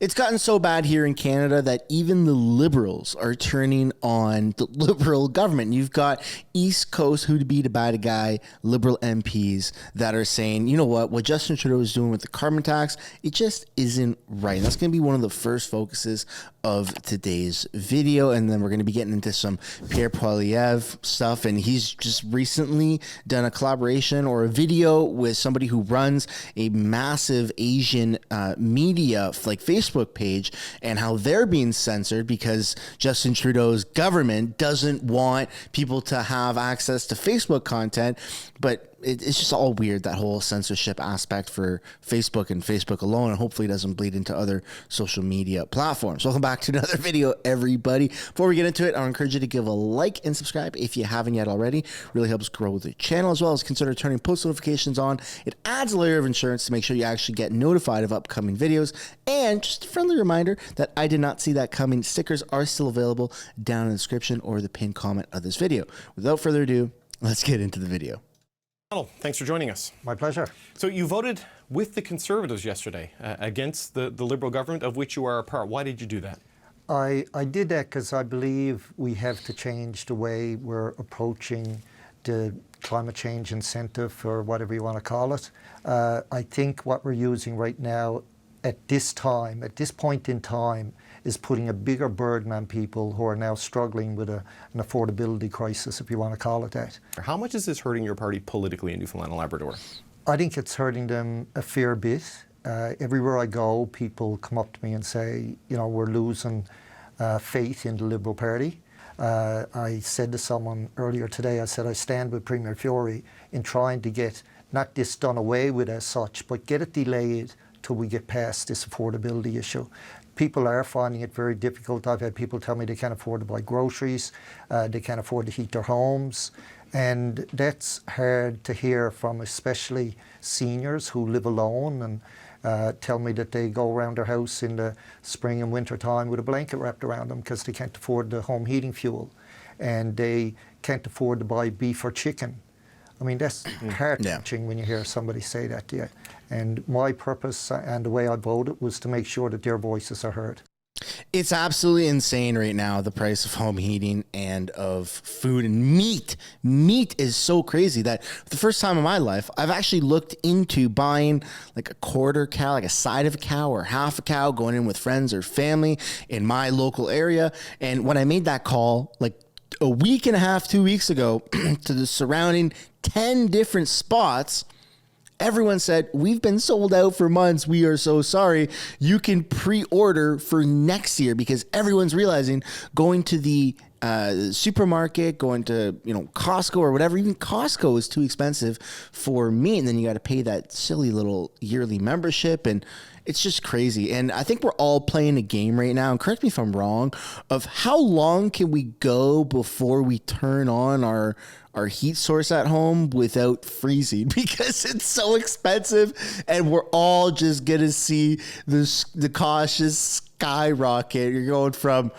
It's gotten so bad here in Canada that even the Liberals are turning on the Liberal government. You've got East Coast, who to be the bad guy, Liberal MPs that are saying, you know what Justin Trudeau is doing with the carbon tax, it just isn't right. And that's going to be one of the first focuses of today's video. And then we're going to be getting into some Pierre Poilievre stuff. And he's just recently done a collaboration or a video with somebody who runs a massive Asian media like Facebook page, and how they're being censored because Justin Trudeau's government doesn't want people to have access to Facebook content. But it's just all weird, that whole censorship aspect for Facebook and Facebook alone, and hopefully it doesn't bleed into other social media platforms. Welcome back to another video, everybody. Before we get into it, I encourage you to give a like and subscribe if you haven't yet already. Really helps grow the channel, as well as consider turning post notifications on. It adds a layer of insurance to make sure you actually get notified of upcoming videos. And just a friendly reminder that I did not see that coming. Stickers are still available down in the description or the pinned comment of this video. Without further ado, let's get into the video. Donald, thanks for joining us. My pleasure. So you voted with the Conservatives yesterday against the Liberal government, of which you are a part. Why did you do that? I did that because I believe we have to change the way we're approaching the climate change incentive, or whatever you want to call it. I think what we're using right now at this point in time, is putting a bigger burden on people who are now struggling with an affordability crisis, if you want to call it that. How much is this hurting your party politically in Newfoundland and Labrador? I think it's hurting them a fair bit. Everywhere I go, people come up to me and say, you know, we're losing faith in the Liberal Party. I said to someone earlier today, I said, I stand with Premier Fiore in trying to get not this done away with as such, but get it delayed till we get past this affordability issue. People are finding it very difficult. I've had people tell me they can't afford to buy groceries, they can't afford to heat their homes, and that's hard to hear from especially seniors who live alone and tell me that they go around their house in the spring and winter time with a blanket wrapped around them because they can't afford the home heating fuel, and they can't afford to buy beef or chicken. I mean, that's heart-wrenching when you hear somebody say that to you. And my purpose and the way I voted was to make sure that their voices are heard. It's absolutely insane right now, the price of home heating and of food and meat. Meat is so crazy that for the first time in my life, I've actually looked into buying like a quarter cow, like a side of a cow or half a cow, going in with friends or family in my local area. And when I made that call, like a week and a half, 2 weeks ago, to the surrounding 10 different spots, everyone said, we've been sold out for months. We are so sorry. You can pre-order for next year, because everyone's realizing going to the supermarket, going to, you know, Costco or whatever, even Costco is too expensive for meat. And then you got to pay that silly little yearly membership, and it's just crazy. And I think we're all playing a game right now, and correct me if I'm wrong, of how long can we go before we turn on our heat source at home without freezing, because it's so expensive, and we're all just gonna see the cost just skyrocket. You're going from,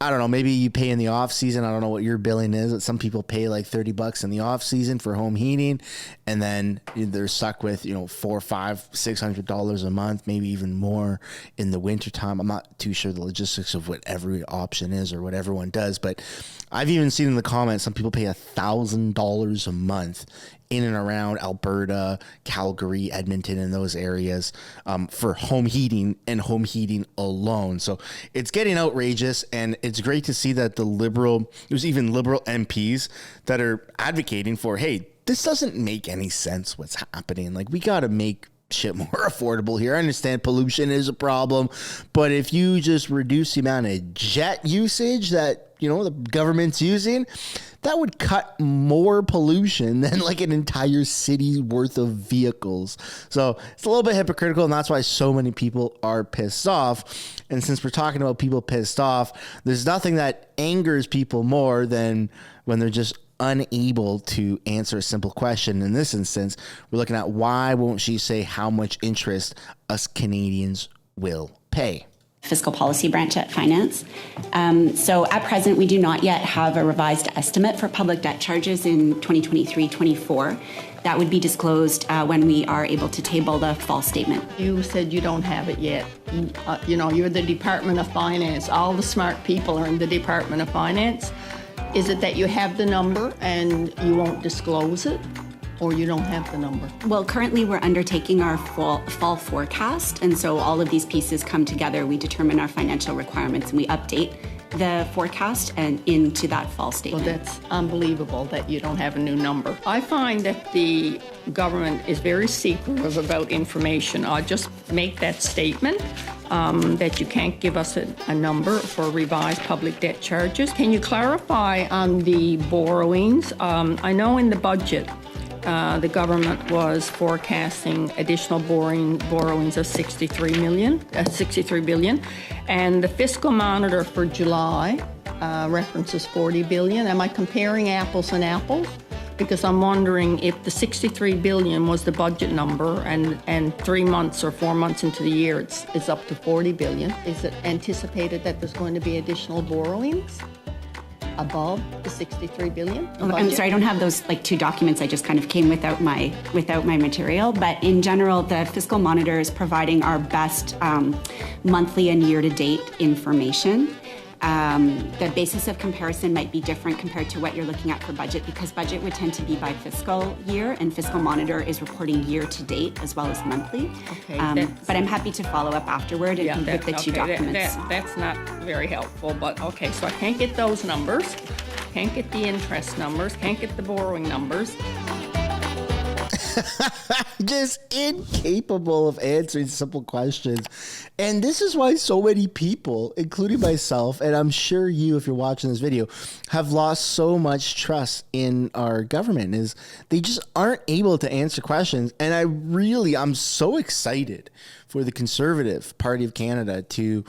I don't know, maybe you pay in the off season. I don't know what your billing is, but some people pay like $30 in the off season for home heating, and then they're stuck with, you know, $400, $500, $600 a month, maybe even more in the wintertime. I'm not too sure the logistics of what every option is or what everyone does, but I've even seen in the comments some people pay $1,000 a month in and around Alberta, Calgary, Edmonton, and those areas for home heating and home heating alone. So it's getting outrageous, and it's great to see that there's even Liberal MPs that are advocating for, hey, this doesn't make any sense what's happening. Like, we got to make shit more affordable here. I understand pollution is a problem, but if you just reduce the amount of jet usage that, you know, the government's using, that would cut more pollution than like an entire city's worth of vehicles. So it's a little bit hypocritical, and that's why so many people are pissed off. And since we're talking about people pissed off, there's nothing that angers people more than when they're just unable to answer a simple question. In this instance, we're looking at, why won't she say how much interest us Canadians will pay? fiscal policy branch at Finance. So at present, we do not yet have a revised estimate for public debt charges in 2023-24. That would be disclosed when we are able to table the fall statement. You said you don't have it yet. You know, you're the Department of Finance. All the smart people are in the Department of Finance. Is it that you have the number and you won't disclose it, or you don't have the number? Well, currently we're undertaking our fall forecast, and so all of these pieces come together. We determine our financial requirements and we update the forecast and into that fall statement. Well, that's unbelievable that you don't have a new number. I find that the government is very secretive about information. I'll just make that statement that you can't give us a number for revised public debt charges. Can you clarify on the borrowings? I know in the budget, the government was forecasting additional borrowings of 63 billion, and the fiscal monitor for July references 40 billion. Am I comparing apples and apples? Because I'm wondering if the 63 billion was the budget number, and 3 months or 4 months into the year, it's up to 40 billion. Is it anticipated that there's going to be additional borrowings above the 63 billion? I'm sorry, I don't have those two documents. I just kind of came without my material. But in general, the fiscal monitor is providing our best monthly and year-to-date information. The basis of comparison might be different compared to what you're looking at for budget, because budget would tend to be by fiscal year, and fiscal monitor is reporting year-to-date as well as monthly. Okay, but I'm happy to follow up afterward with the two documents. That's not very helpful, but okay, so I can't get those numbers, can't get the interest numbers, can't get the borrowing numbers. Just incapable of answering simple questions. And this is why so many people, including myself, and I'm sure you, if you're watching this video, have lost so much trust in our government, is they just aren't able to answer questions. And I'm so excited for the Conservative Party of Canada to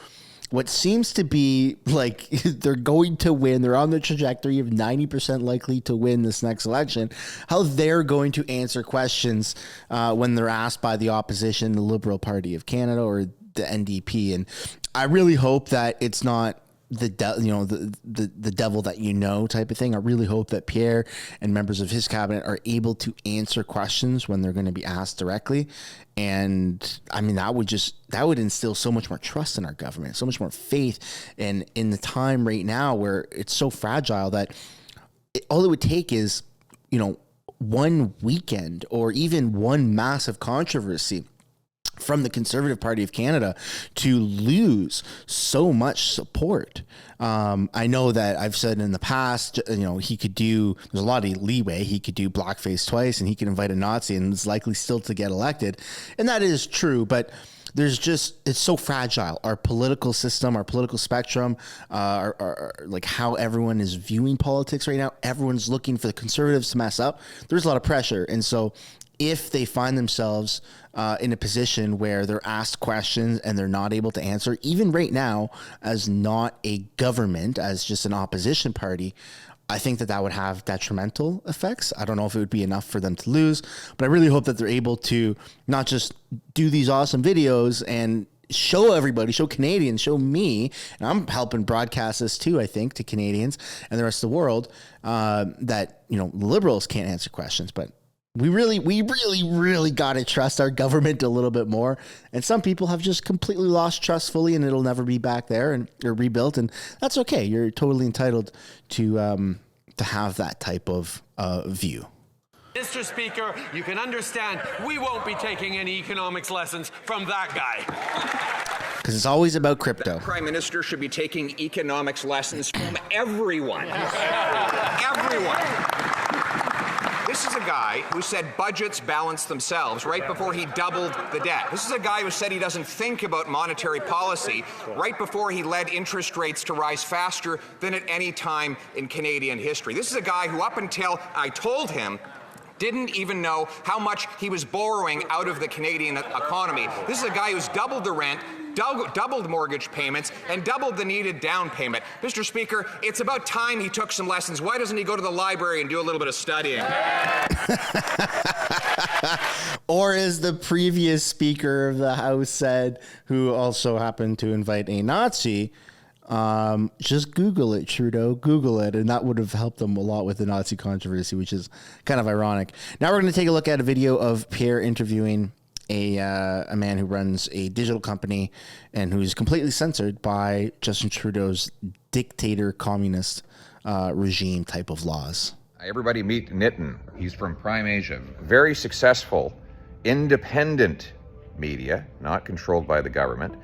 what seems to be like they're going to win. They're on the trajectory of 90% likely to win this next election. How they're going to answer questions when they're asked by the opposition, the Liberal Party of Canada or the NDP. And I really hope that it's not the devil that you know type of thing. I really hope that Pierre and members of his cabinet are able to answer questions when they're going to be asked directly. And I mean, that would instill so much more trust in our government, so much more faith. And in the time right now where it's so fragile that all it would take is, one weekend or even one massive controversy from the Conservative Party of Canada to lose so much support. I know that I've said in the past, he could there's a lot of leeway. He could do blackface twice and he could invite a Nazi and is likely still to get elected. And that is true, but it's so fragile. Our political system, our political spectrum, our like how everyone is viewing politics right now. Everyone's looking for the Conservatives to mess up. There's a lot of pressure. And so if they find themselves in a position where they're asked questions and they're not able to answer, even right now, as not a government, as just an opposition party, I think that would have detrimental effects. I don't know if it would be enough for them to lose, but I really hope that they're able to not just do these awesome videos and show everybody, show Canadians, show me, and I'm helping broadcast this too, I think, to Canadians and the rest of the world, that, liberals can't answer questions, but we really got to trust our government a little bit more. And some people have just completely lost trust fully, and it'll never be back there or rebuilt. And that's okay. You're totally entitled to have that type of view. Mr. Speaker, you can understand we won't be taking any economics lessons from that guy. Because it's always about crypto. The Prime Minister should be taking economics lessons from everyone. Everyone. This is a guy who said budgets balance themselves right before he doubled the debt. This is a guy who said he doesn't think about monetary policy right before he led interest rates to rise faster than at any time in Canadian history. This is a guy who, up until I told him, didn't even know how much he was borrowing out of the Canadian economy. This is a guy who's doubled the rent, doubled mortgage payments, and doubled the needed down payment. Mr. Speaker, it's about time he took some lessons. Why doesn't he go to the library and do a little bit of studying? Or as the previous Speaker of the House said, who also happened to invite a Nazi, just Google it, Trudeau, Google it. And that would have helped them a lot with the Nazi controversy, which is kind of ironic. Now we're going to take a look at a video of Pierre interviewing a man who runs a digital company and who's completely censored by Justin Trudeau's dictator communist regime type of laws. Everybody meet Nitin. He's from Prime Asia. Very successful, independent media, not controlled by the government.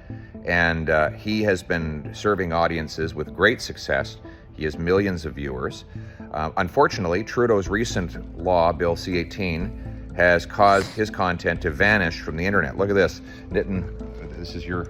And he has been serving audiences with great success. He has millions of viewers. Unfortunately, Trudeau's recent law, Bill C-18, has caused his content to vanish from the internet. Look at this, Nitin. This is your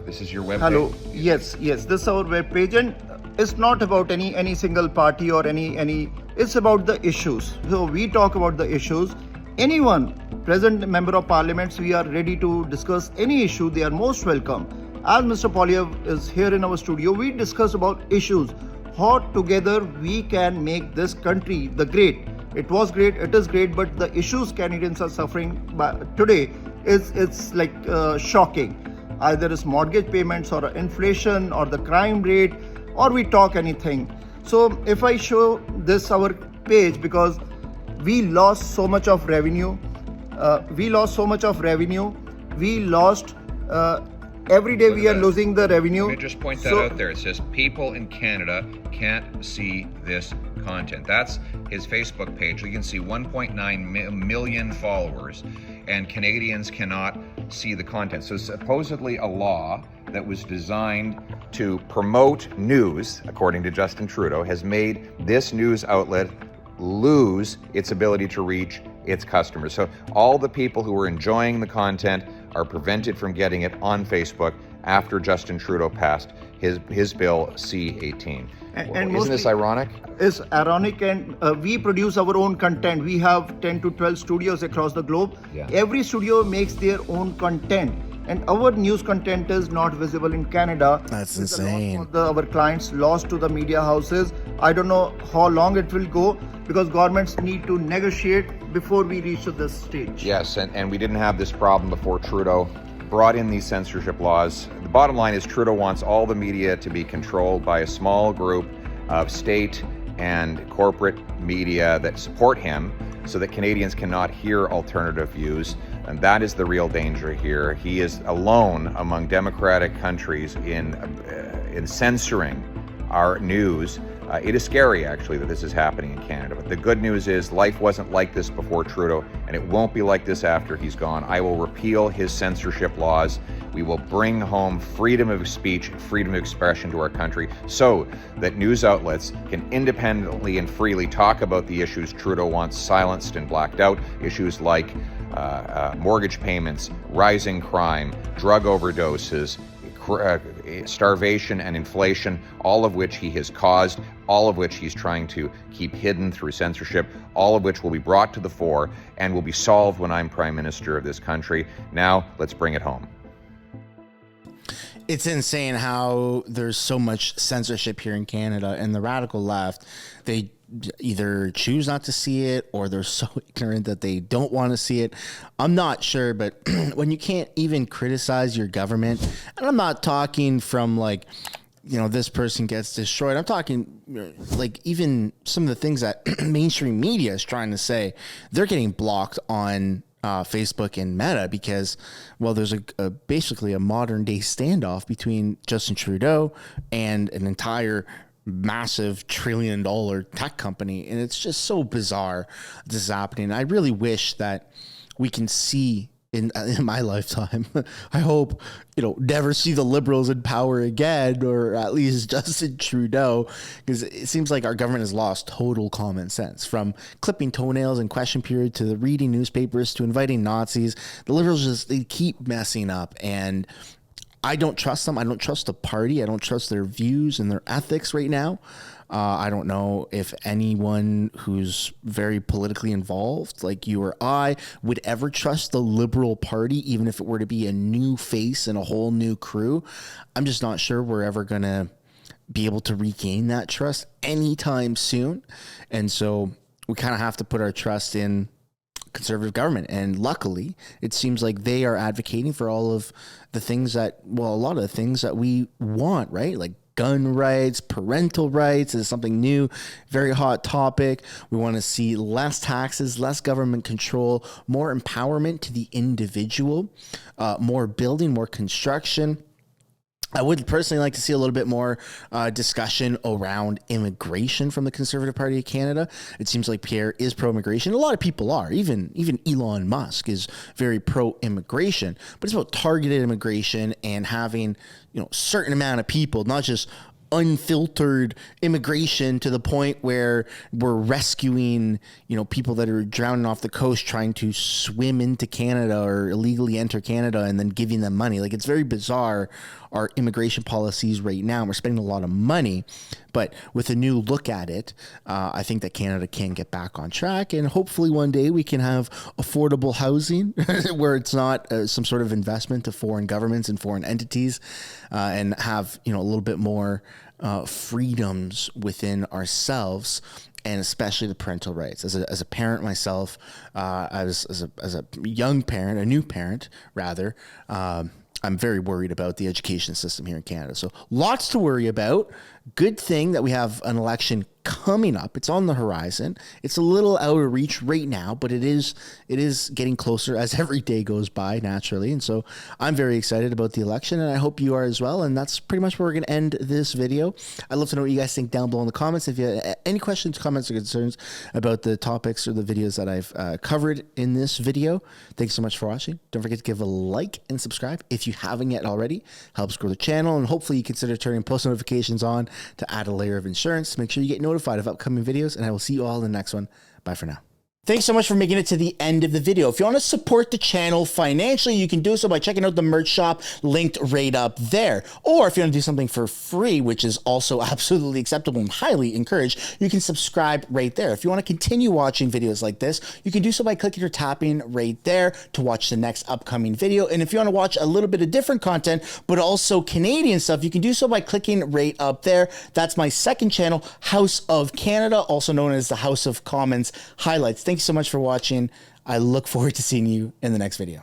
web page. Hello. Yes. This is our web page, and it's not about any single party or any. It's about the issues. So we talk about the issues. Anyone present member of parliaments, we are ready to discuss any issue. They are most welcome. As Mr. Polyev is here in our studio, we discuss about issues. How together we can make this country the great. It was great, it is great, but the issues Canadians are suffering today it's like shocking. Either it's mortgage payments or inflation or the crime rate, or we talk anything. So if I show this our page, because we lost so much of revenue, every day we are losing the revenue. Let me just point that out there. It says people in Canada can't see this content. That's his Facebook page. You can see 1.9 million followers, and Canadians cannot see the content. So supposedly a law that was designed to promote news, according to Justin Trudeau, has made this news outlet lose its ability to reach its customers. So all the people who were enjoying the content are prevented from getting it on Facebook after Justin Trudeau passed his bill C-18. And isn't this ironic? It's ironic, and we produce our own content. We have 10 to 12 studios across the globe. Yeah. Every studio makes their own content, and our news content is not visible in Canada. That's insane. Our clients lost to the media houses. I don't know how long it will go, because governments need to negotiate before we reach to this stage. Yes, and we didn't have this problem before Trudeau brought in these censorship laws. The bottom line is Trudeau wants all the media to be controlled by a small group of state and corporate media that support him, so that Canadians cannot hear alternative views. And that is the real danger here. He is alone among democratic countries in censoring our news. It is scary, actually, that this is happening in Canada. But the good news is life wasn't like this before Trudeau, and it won't be like this after he's gone. I will repeal his censorship laws. We will bring home freedom of speech, freedom of expression to our country, so that news outlets can independently and freely talk about the issues Trudeau wants silenced and blacked out, issues like mortgage payments, rising crime, drug overdoses, starvation and inflation, all of which he has caused, all of which he's trying to keep hidden through censorship, all of which will be brought to the fore and will be solved when I'm Prime Minister of this country. Now, let's bring it home. It's insane how there's so much censorship here in Canada, and the radical left, they either choose not to see it or they're so ignorant that they don't want to see it. I'm not sure, but when you can't even criticize your government, and I'm not talking from like, you know, this person gets destroyed. I'm talking like even some of the things that mainstream media is trying to say, they're getting blocked on Facebook and Meta because, well, there's basically a modern day standoff between Justin Trudeau and an entire massive $1 trillion tech company. And it's just so bizarre this is happening. I really wish that we can see in my lifetime, I hope, never see the Liberals in power again, or at least Justin Trudeau, because it seems like our government has lost total common sense, from clipping toenails in question period to the reading newspapers to inviting Nazis. The Liberals they keep messing up, and I don't trust them. I don't trust the party. I don't trust their views and their ethics right now. I don't know if anyone who's very politically involved, like you or I, would ever trust the Liberal Party, even if it were to be a new face and a whole new crew. I'm just not sure we're ever going to be able to regain that trust anytime soon. And so we kind of have to put our trust in Conservative government. And luckily, it seems like they are advocating for all of the things that, well, a lot of the things that we want, right? Like gun rights, parental rights is something new, very hot topic. We want to see less taxes, less government control, more empowerment to the individual, more building, more construction. I would personally like to see a little bit more discussion around immigration from the Conservative Party of Canada. It seems like Pierre is pro-immigration. A lot of people are. Even Elon Musk is very pro-immigration. But it's about targeted immigration and having, certain amount of people, not just unfiltered immigration to the point where we're rescuing, people that are drowning off the coast trying to swim into Canada or illegally enter Canada and then giving them money. Like, it's very bizarre, our immigration policies right now. We're spending a lot of money, but with a new look at it, I think that Canada can get back on track, and hopefully one day we can have affordable housing where it's not some sort of investment to foreign governments and foreign entities, and have, a little bit more freedoms within ourselves, and especially the parental rights. As a parent myself, as a young parent, a new parent rather, I'm very worried about the education system here in Canada. So lots to worry about. Good thing that we have an election coming up. It's on the horizon. It's a little out of reach right now, but it is getting closer as every day goes by, naturally. And so I'm very excited about the election, and I hope you are as well. And that's pretty much where we're going to end this video. I'd love to know what you guys think down below in the comments. If you have any questions, comments, or concerns about the topics or the videos that I've covered in this video, thanks so much for watching. Don't forget to give a like and subscribe if you haven't yet already. Helps grow the channel, and hopefully you consider turning post notifications on to add a layer of insurance. Make sure you get notified of upcoming videos, and I will see you all in the next one. Bye for now. Thanks so much for making it to the end of the video. If you want to support the channel financially, you can do so by checking out the merch shop linked right up there. Or if you want to do something for free, which is also absolutely acceptable and highly encouraged, you can subscribe right there. If you want to continue watching videos like this, you can do so by clicking or tapping right there to watch the next upcoming video. And if you want to watch a little bit of different content, but also Canadian stuff, you can do so by clicking right up there. That's my second channel, House of Canada, also known as the House of Commons Highlights. Thanks so much for watching. I look forward to seeing you in the next video.